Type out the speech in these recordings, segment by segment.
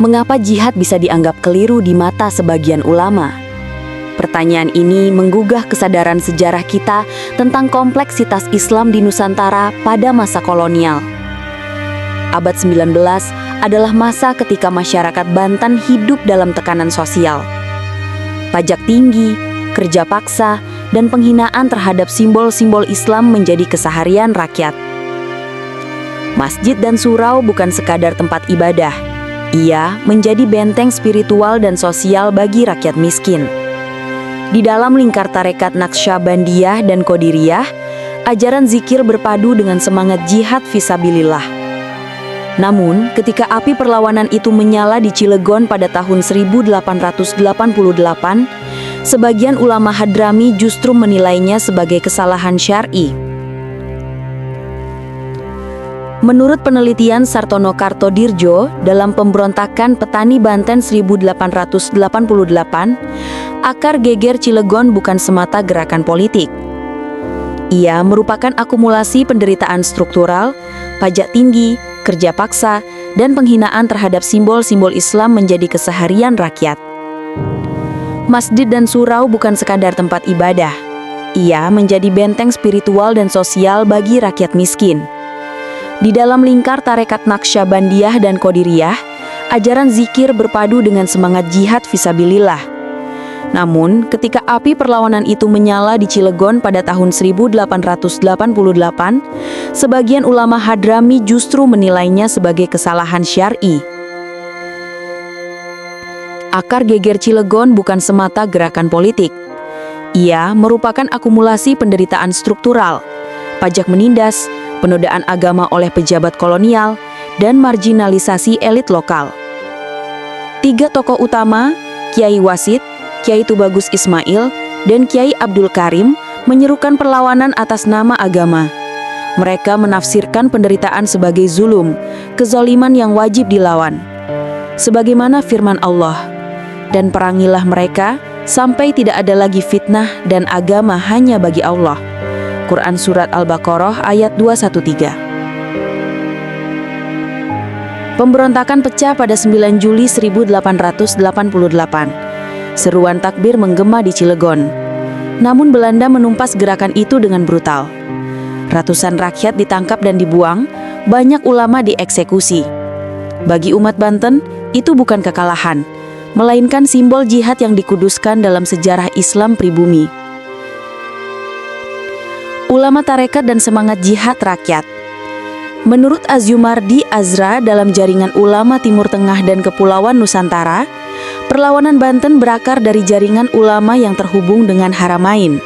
mengapa jihad bisa dianggap keliru di mata sebagian ulama? Pertanyaan ini menggugah kesadaran sejarah kita tentang kompleksitas Islam di Nusantara pada masa kolonial. Abad 19 adalah masa ketika masyarakat Banten hidup dalam tekanan sosial. Pajak tinggi, kerja paksa, dan penghinaan terhadap simbol-simbol Islam menjadi keseharian rakyat. Masjid dan surau bukan sekadar tempat ibadah. Ia menjadi benteng spiritual dan sosial bagi rakyat miskin. Di dalam lingkar tarekat Naqsyabandiyah dan Qadiriyah, ajaran zikir berpadu dengan semangat jihad fisabilillah. Namun, ketika api perlawanan itu menyala di Cilegon pada tahun 1888, sebagian ulama Hadrami justru menilainya sebagai kesalahan syar'i. Menurut penelitian Sartono Kartodirjo dalam pemberontakan petani Banten 1888, akar geger Cilegon bukan semata gerakan politik. Ia merupakan akumulasi penderitaan struktural, pajak tinggi, kerja paksa, dan penghinaan terhadap simbol-simbol Islam menjadi keseharian rakyat. Masjid dan surau bukan sekadar tempat ibadah. Ia menjadi benteng spiritual dan sosial bagi rakyat miskin. Di dalam lingkar tarekat Naqsyabandiyah dan Qadiriyah, ajaran zikir berpadu dengan semangat jihad fisabilillah. Namun, ketika api perlawanan itu menyala di Cilegon pada tahun 1888, sebagian ulama Hadrami justru menilainya sebagai kesalahan syar'i. Akar geger Cilegon bukan semata gerakan politik. Ia merupakan akumulasi penderitaan struktural, pajak menindas, penodaan agama oleh pejabat kolonial, dan marginalisasi elit lokal. Tiga tokoh utama, Kiai Wasid, Kiai Tubagus Ismail, dan Kiai Abdul Karim menyerukan perlawanan atas nama agama. Mereka menafsirkan penderitaan sebagai zulum, kezaliman yang wajib dilawan. Sebagaimana firman Allah, "Dan perangilah mereka sampai tidak ada lagi fitnah dan agama hanya bagi Allah." Quran Surat Al-Baqarah ayat 213. Pemberontakan pecah pada 9 Juli 1888. Seruan takbir menggema di Cilegon. Namun Belanda menumpas gerakan itu dengan brutal. Ratusan rakyat ditangkap dan dibuang, banyak ulama dieksekusi. Bagi umat Banten, itu bukan kekalahan, melainkan simbol jihad yang dikuduskan dalam sejarah Islam pribumi. Ulama tarekat dan semangat jihad rakyat. Menurut Azyumardi Azra dalam Jaringan Ulama Timur Tengah dan Kepulauan Nusantara, perlawanan Banten berakar dari jaringan ulama yang terhubung dengan Haramain.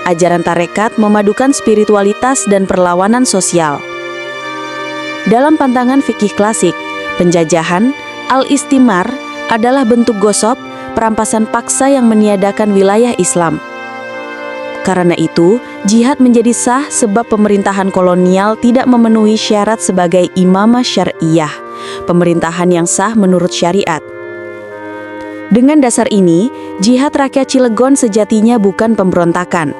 Ajaran tarekat memadukan spiritualitas dan perlawanan sosial. Dalam pantangan fikih klasik, penjajahan, al-istimar adalah bentuk gosop, perampasan paksa yang meniadakan wilayah Islam. Karena itu, jihad menjadi sah sebab pemerintahan kolonial tidak memenuhi syarat sebagai imamah syariah, pemerintahan yang sah menurut syariat. Dengan dasar ini, jihad rakyat Cilegon sejatinya bukan pemberontakan,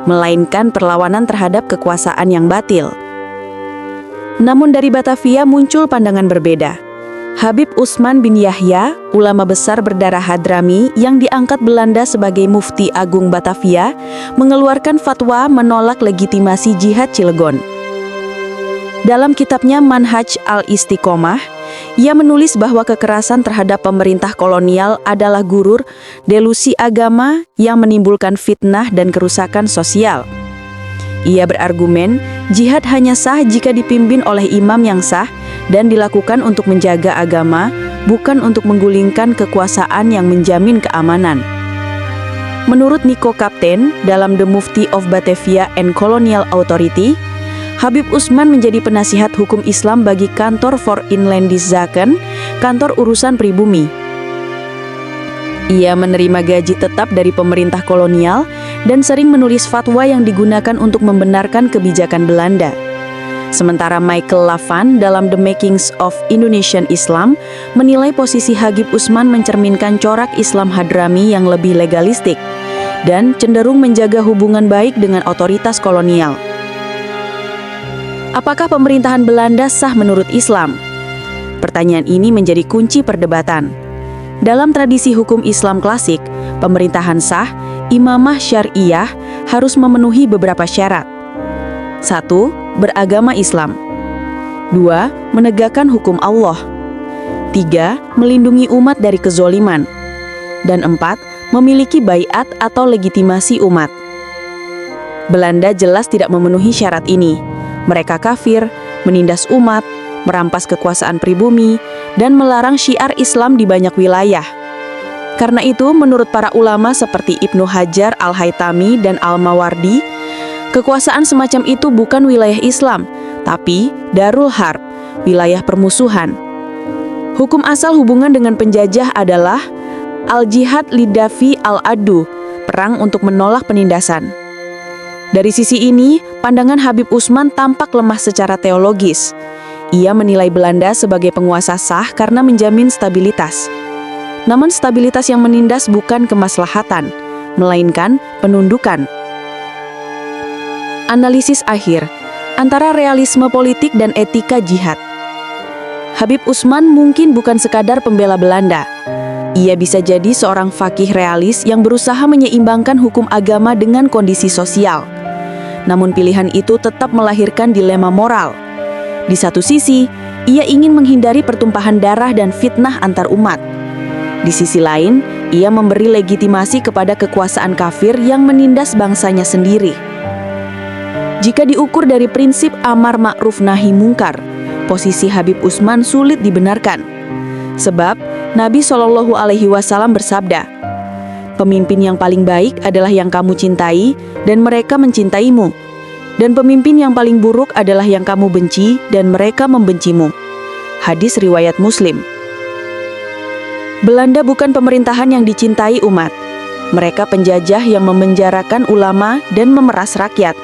melainkan perlawanan terhadap kekuasaan yang batil. Namun dari Batavia muncul pandangan berbeda. Habib Utsman bin Yahya, ulama besar berdarah Hadrami yang diangkat Belanda sebagai Mufti Agung Batavia, mengeluarkan fatwa menolak legitimasi jihad Cilegon. Dalam kitabnya Manhaj al-Istiqomah, ia menulis bahwa kekerasan terhadap pemerintah kolonial adalah gurur, delusi agama yang menimbulkan fitnah dan kerusakan sosial. Ia berargumen, jihad hanya sah jika dipimpin oleh imam yang sah dan dilakukan untuk menjaga agama, bukan untuk menggulingkan kekuasaan yang menjamin keamanan. Menurut Nico Kapten, dalam The Mufti of Batavia and Colonial Authority, Habib Utsman menjadi penasihat hukum Islam bagi Kantor for Inlandiszaken, kantor urusan pribumi. Ia menerima gaji tetap dari pemerintah kolonial dan sering menulis fatwa yang digunakan untuk membenarkan kebijakan Belanda. Sementara Michael Lavan dalam The Makings of Indonesian Islam menilai posisi Habib Utsman mencerminkan corak Islam Hadrami yang lebih legalistik dan cenderung menjaga hubungan baik dengan otoritas kolonial. Apakah pemerintahan Belanda sah menurut Islam? Pertanyaan ini menjadi kunci perdebatan. Dalam tradisi hukum Islam klasik, pemerintahan sah, imamah syariah harus memenuhi beberapa syarat. 1. Beragama Islam. 2. Menegakkan hukum Allah. 3. Melindungi umat dari kezoliman. Dan 4. Memiliki baiat atau legitimasi umat. Belanda jelas tidak memenuhi syarat ini. Mereka kafir, menindas umat, merampas kekuasaan pribumi, dan melarang syiar Islam di banyak wilayah. Karena itu, menurut para ulama seperti Ibnu Hajar Al-Haytami dan Al-Mawardi, kekuasaan semacam itu bukan wilayah Islam, tapi Darul Harb, wilayah permusuhan. Hukum asal hubungan dengan penjajah adalah al-jihad lidafi al-adu, perang untuk menolak penindasan. Dari sisi ini, pandangan Habib Usman tampak lemah secara teologis. Ia menilai Belanda sebagai penguasa sah karena menjamin stabilitas. Namun stabilitas yang menindas bukan kemaslahatan, melainkan penundukan. Analisis akhir antara realisme politik dan etika jihad. Habib Usman mungkin bukan sekadar pembela Belanda. Ia bisa jadi seorang faqih realis yang berusaha menyeimbangkan hukum agama dengan kondisi sosial. Namun pilihan itu tetap melahirkan dilema moral. Di satu sisi, ia ingin menghindari pertumpahan darah dan fitnah antar umat. Di sisi lain, ia memberi legitimasi kepada kekuasaan kafir yang menindas bangsanya sendiri. Jika diukur dari prinsip amar ma'ruf nahi mungkar, posisi Habib Usman sulit dibenarkan. Sebab Nabi SAW bersabda, "Pemimpin yang paling baik adalah yang kamu cintai dan mereka mencintaimu. Dan pemimpin yang paling buruk adalah yang kamu benci dan mereka membencimu." Hadis riwayat Muslim. Belanda bukan pemerintahan yang dicintai umat. Mereka penjajah yang memenjarakan ulama dan memeras rakyat.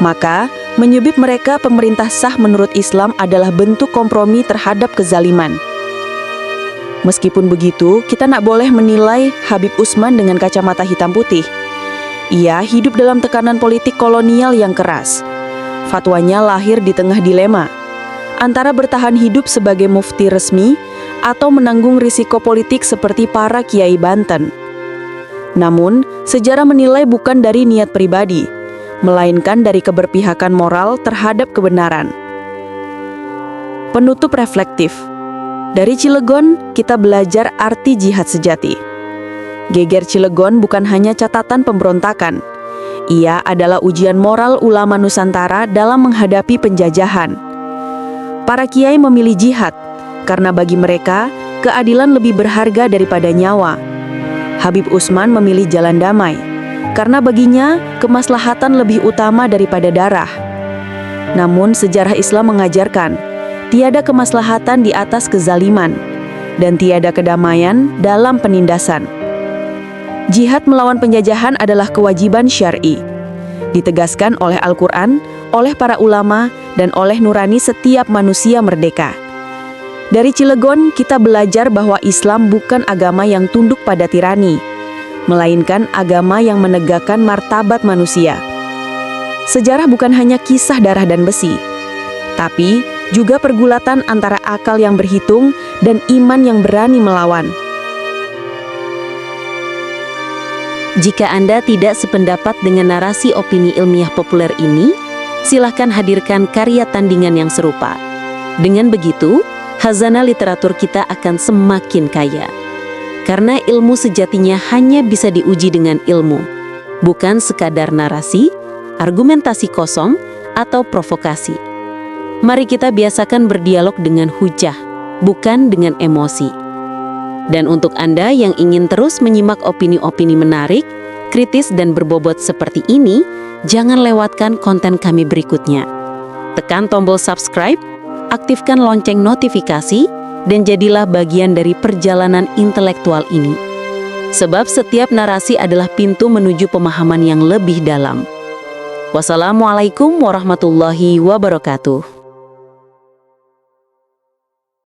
Maka, menyebut mereka pemerintah sah menurut Islam adalah bentuk kompromi terhadap kezaliman. Meskipun begitu, kita tak boleh menilai Habib Usman dengan kacamata hitam putih. Ia hidup dalam tekanan politik kolonial yang keras. Fatwanya lahir di tengah dilema antara bertahan hidup sebagai mufti resmi atau menanggung risiko politik seperti para kiai Banten. Namun, sejarah menilai bukan dari niat pribadi, melainkan dari keberpihakan moral terhadap kebenaran. Penutup reflektif. Dari Cilegon, kita belajar arti jihad sejati. Geger Cilegon bukan hanya catatan pemberontakan. Ia adalah ujian moral ulama Nusantara dalam menghadapi penjajahan. Para kiai memilih jihad, karena bagi mereka, keadilan lebih berharga daripada nyawa. Habib Usman memilih jalan damai, karena baginya, kemaslahatan lebih utama daripada darah. Namun sejarah Islam mengajarkan, tiada kemaslahatan di atas kezaliman, dan tiada kedamaian dalam penindasan. Jihad melawan penjajahan adalah kewajiban syar'i. Ditegaskan oleh Al-Quran, oleh para ulama, dan oleh nurani setiap manusia merdeka. Dari Cilegon, kita belajar bahwa Islam bukan agama yang tunduk pada tirani, melainkan agama yang menegakkan martabat manusia. Sejarah bukan hanya kisah darah dan besi, tapi juga pergulatan antara akal yang berhitung dan iman yang berani melawan. Jika Anda tidak sependapat dengan narasi opini ilmiah populer ini, silahkan hadirkan karya tandingan yang serupa. Dengan begitu, khazanah literatur kita akan semakin kaya. Karena ilmu sejatinya hanya bisa diuji dengan ilmu, bukan sekadar narasi, argumentasi kosong, atau provokasi. Mari kita biasakan berdialog dengan hujah, bukan dengan emosi. Dan untuk Anda yang ingin terus menyimak opini-opini menarik, kritis dan berbobot seperti ini, jangan lewatkan konten kami berikutnya. Tekan tombol subscribe, aktifkan lonceng notifikasi, dan jadilah bagian dari perjalanan intelektual ini. Sebab setiap narasi adalah pintu menuju pemahaman yang lebih dalam. Wassalamualaikum warahmatullahi wabarakatuh.